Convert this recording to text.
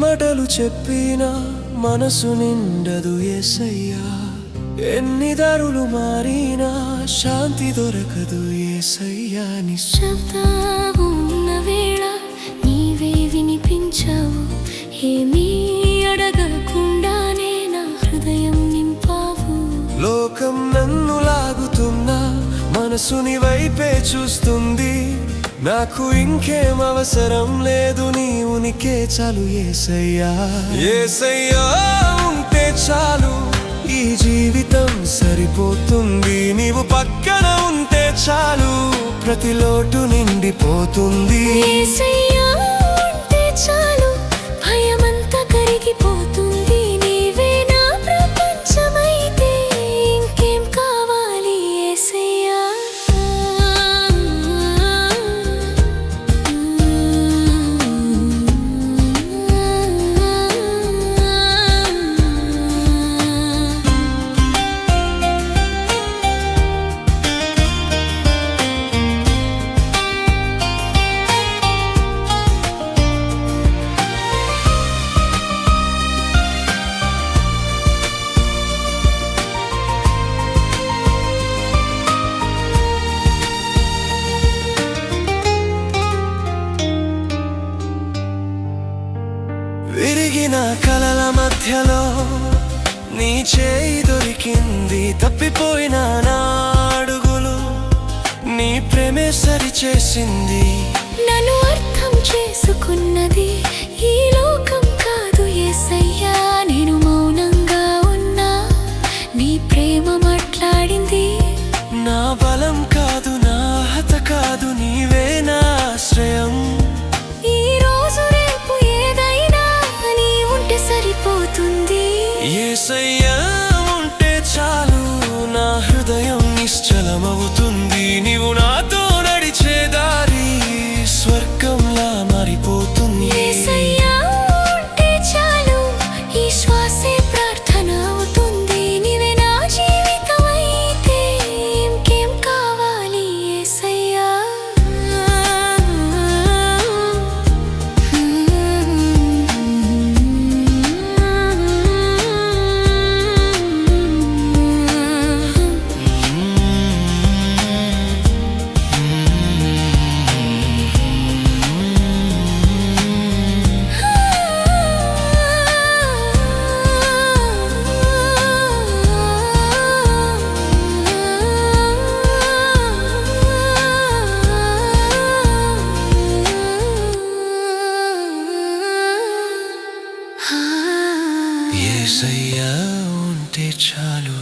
మాటలు చెప్పినా మనసు నిండదు యేసయ్యా. ఎన్ని దారులు మారినా శాంతి దొరకదు యేసయ్యా. నిశ్శబ్దము ఉన్న వేళ నీవే వినిపించావు, ఏమీ అడగకుండానే నా హృదయం నింపావు. లోకం నన్ను లాగుతున్నా మనసుని వైపే చూస్తుంది. నాకు ఇంకేం అవసరం లేదు, నీ ఉనికే చాలు యేసయ్యా. యేసయ్యా ఉంటే చాలు, ఈ జీవితం సరిపోతుంది. నీవు పక్కన ఉంటే చాలు, ప్రతి లోటు నిండిపోతుంది. యేసయ్యా ఉంటే చాలు, భయమంతా కరిగిపోతుంది. నీవే నా ప్రపంచమైతే ఇంకేం కావాలి యేసయ్యా. విరిగిన కలల మధ్యలో నీ చేయి దొరికింది. తప్పిపోయిన నా అడుగులు నీ ప్రేమే సరిచేసింది. నన్ను అర్థం చేసుకున్నది ఈ లోకం కాదు యేసయ్యా. నేను మౌనంగా ఉన్నా, నీ ప్రేమ మాట్లాడింది. నా బలం కాదు, నా హత కాదు, నీవే నా ఆశ్రయం. ఈ రోజు రేపు ఏదైనా నీ ఉంటే సరిపోతుంది. యేసయ్యా ఉంటే చాలు, నా హృదయం నిశ్చలమవుతుంది. నీవు నాతో నడిచే దారి స్వర్గంలా మారిపోతుంది. యేసయ్యా ఉంటే చాలు, ఈ శ్వాసే ప్రార్థన అవుతుంది. నీవే నా జీవితం అయితే ఇంకేం కావాలి యేసయ్యా. యేసయ్యా ఉంటే చాలు.